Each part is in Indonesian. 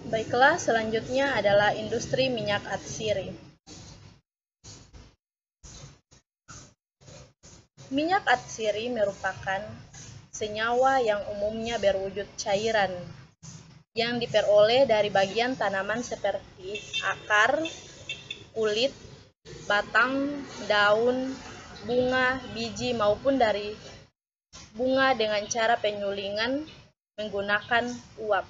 Baiklah, selanjutnya adalah industri minyak atsiri. Minyak atsiri merupakan senyawa yang umumnya berwujud cairan yang diperoleh dari bagian tanaman seperti akar, kulit, batang, daun, bunga, biji maupun dari bunga dengan cara penyulingan menggunakan uap.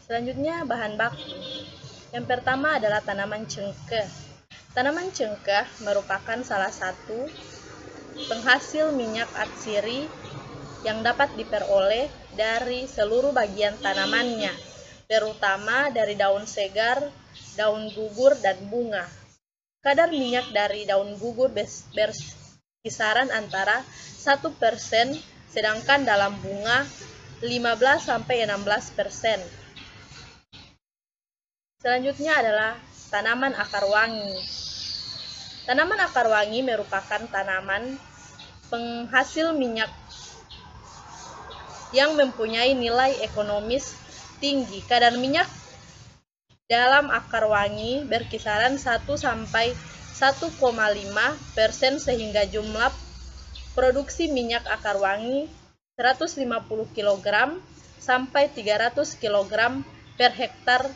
Selanjutnya bahan baku. Yang pertama adalah tanaman cengkeh. Tanaman cengkeh merupakan salah satu penghasil minyak atsiri yang dapat diperoleh dari seluruh bagian tanamannya, terutama dari daun segar, daun gugur, dan bunga. Kadar minyak dari daun gugur berkisaran antara 1%, sedangkan dalam bunga 15-16%. Selanjutnya adalah tanaman akar wangi. Tanaman akar wangi merupakan tanaman penghasil minyak yang mempunyai nilai ekonomis tinggi. Kadar minyak dalam akar wangi berkisaran 1-1,5% sehingga jumlah produksi minyak akar wangi 150 kg sampai 300 kg per hektar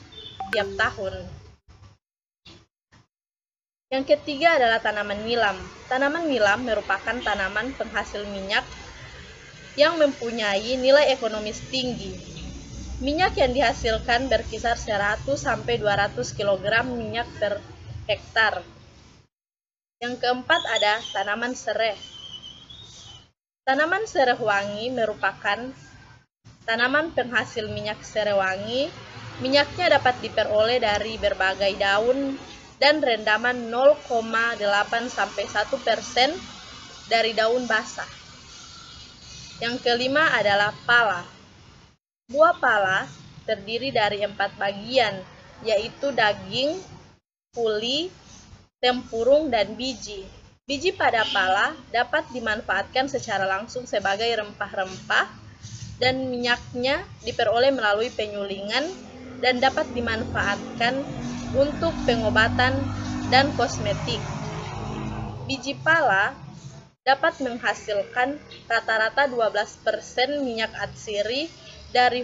tiap tahun. Yang ketiga adalah tanaman nilam. Tanaman nilam merupakan tanaman penghasil minyak yang mempunyai nilai ekonomis tinggi. Minyak yang dihasilkan berkisar 100-200 kg minyak per hektar. Yang keempat ada tanaman sereh. Tanaman sereh wangi merupakan tanaman penghasil minyak sereh wangi. Minyaknya dapat diperoleh dari berbagai daun dan rendaman 0,8-1% dari daun basah. Yang kelima adalah pala. Buah pala terdiri dari 4 bagian, yaitu daging, puli, tempurung, dan biji. Biji pada pala dapat dimanfaatkan secara langsung sebagai rempah-rempah dan minyaknya diperoleh melalui penyulingan dan dapat dimanfaatkan untuk pengobatan dan kosmetik. Biji pala dapat menghasilkan rata-rata 12% minyak atsiri dari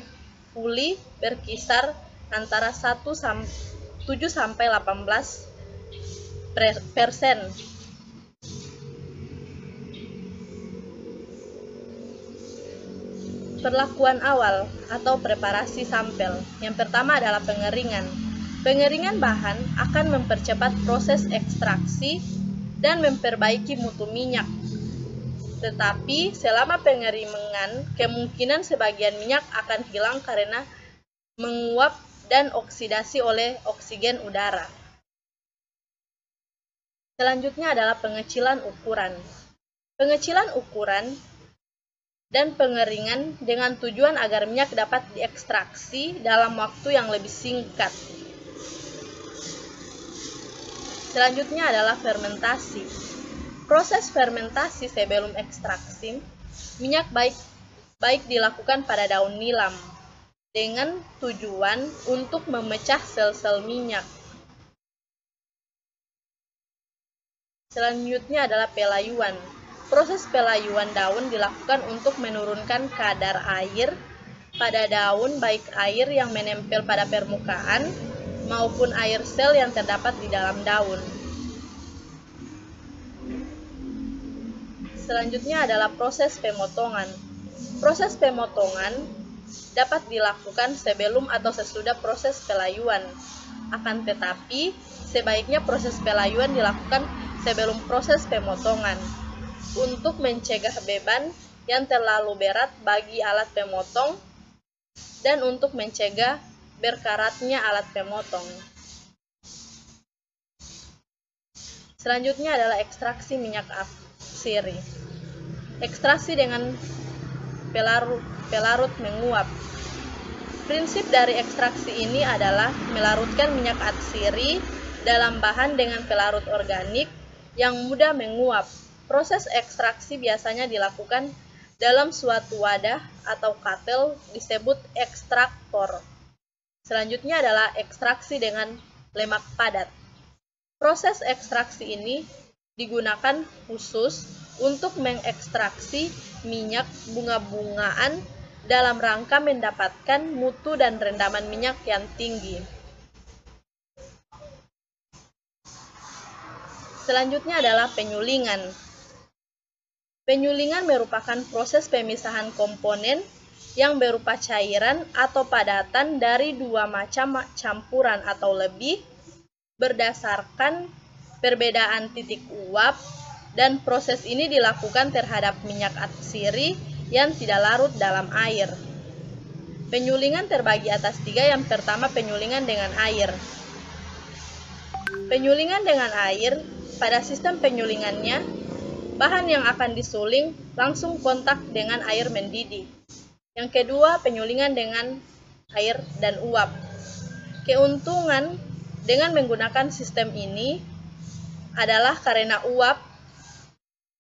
puli berkisar antara 7-18%. Perlakuan awal atau preparasi sampel. Yang pertama adalah pengeringan. Pengeringan bahan akan mempercepat proses ekstraksi dan memperbaiki mutu minyak. Tetapi selama pengeringan, kemungkinan sebagian minyak akan hilang karena menguap dan oksidasi oleh oksigen udara. Selanjutnya adalah pengecilan ukuran. Pengecilan ukuran dan pengeringan dengan tujuan agar minyak dapat diekstraksi dalam waktu yang lebih singkat. Selanjutnya adalah fermentasi. Proses fermentasi sebelum ekstraksi minyak baik dilakukan pada daun nilam dengan tujuan untuk memecah sel-sel minyak. Selanjutnya adalah pelayuan. Proses pelayuan daun dilakukan untuk menurunkan kadar air pada daun, baik air yang menempel pada permukaan maupun air sel yang terdapat di dalam daun. Selanjutnya adalah proses pemotongan. Proses pemotongan dapat dilakukan sebelum atau sesudah proses pelayuan. Akan tetapi, sebaiknya proses pelayuan dilakukan sebelum proses pemotongan untuk mencegah beban yang terlalu berat bagi alat pemotong dan untuk mencegah berkaratnya alat pemotong. Selanjutnya adalah ekstraksi minyak atsiri. Ekstraksi dengan pelarut menguap. Prinsip dari ekstraksi ini adalah melarutkan minyak atsiri dalam bahan dengan pelarut organik yang mudah menguap. Proses ekstraksi biasanya dilakukan dalam suatu wadah atau katel disebut ekstraktor. Selanjutnya adalah ekstraksi dengan lemak padat. Proses ekstraksi ini digunakan khusus untuk mengekstraksi minyak bunga-bungaan dalam rangka mendapatkan mutu dan rendaman minyak yang tinggi. Selanjutnya adalah penyulingan. Penyulingan merupakan proses pemisahan komponen yang berupa cairan atau padatan dari dua macam campuran atau lebih berdasarkan perbedaan titik uap, dan proses ini dilakukan terhadap minyak atsiri yang tidak larut dalam air. Penyulingan terbagi atas tiga. Yang pertama, penyulingan dengan air. Penyulingan dengan air, pada sistem penyulingannya, bahan yang akan disuling langsung kontak dengan air mendidih. Yang kedua, penyulingan dengan air dan uap. Keuntungan dengan menggunakan sistem ini adalah karena uap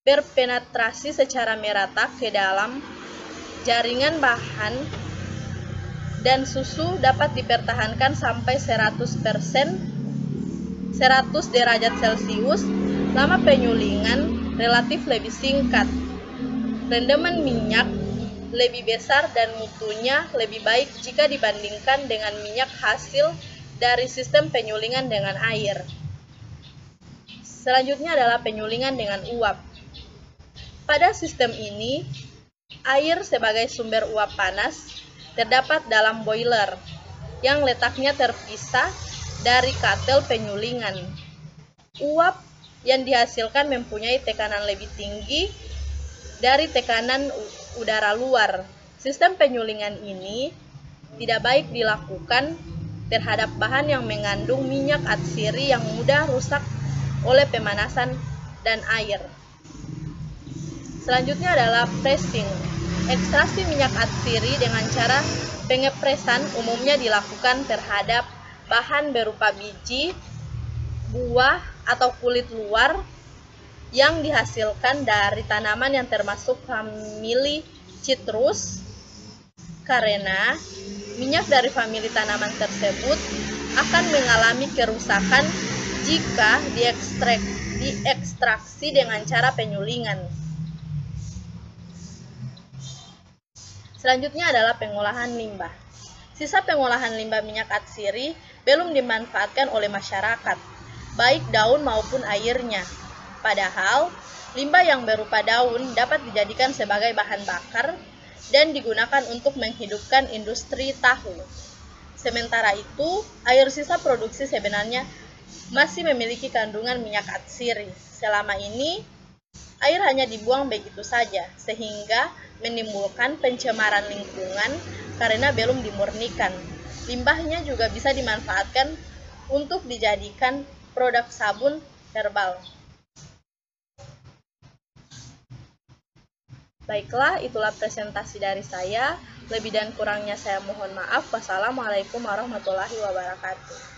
berpenetrasi secara merata ke dalam jaringan bahan dan susu dapat dipertahankan sampai 100 derajat Celcius. Lama penyulingan relatif lebih singkat. Rendaman minyak lebih besar dan mutunya lebih baik jika dibandingkan dengan minyak hasil dari sistem penyulingan dengan air. Selanjutnya adalah penyulingan dengan uap. Pada sistem ini, air sebagai sumber uap panas terdapat dalam boiler yang letaknya terpisah dari katel penyulingan. Uap yang dihasilkan mempunyai tekanan lebih tinggi dari tekanan udara luar. Sistem penyulingan ini tidak baik dilakukan terhadap bahan yang mengandung minyak atsiri yang mudah rusak oleh pemanasan dan air. Selanjutnya adalah pressing. Ekstraksi minyak atsiri dengan cara pengepresan umumnya dilakukan terhadap bahan berupa biji, buah, atau kulit luar yang dihasilkan dari tanaman yang termasuk famili citrus, karena minyak dari famili tanaman tersebut akan mengalami kerusakan jika diekstraksi dengan cara penyulingan. Selanjutnya adalah pengolahan limbah. Sisa pengolahan limbah minyak atsiri belum dimanfaatkan oleh masyarakat, baik daun maupun airnya. Padahal, limbah yang berupa daun dapat dijadikan sebagai bahan bakar dan digunakan untuk menghidupkan industri tahu. Sementara itu, air sisa produksi sebenarnya masih memiliki kandungan minyak atsiri. Selama ini, air hanya dibuang begitu saja, sehingga menimbulkan pencemaran lingkungan karena belum dimurnikan. Limbahnya juga bisa dimanfaatkan untuk dijadikan produk sabun herbal. Baiklah, itulah presentasi dari saya. Lebih dan kurangnya saya mohon maaf. Wassalamualaikum warahmatullahi wabarakatuh.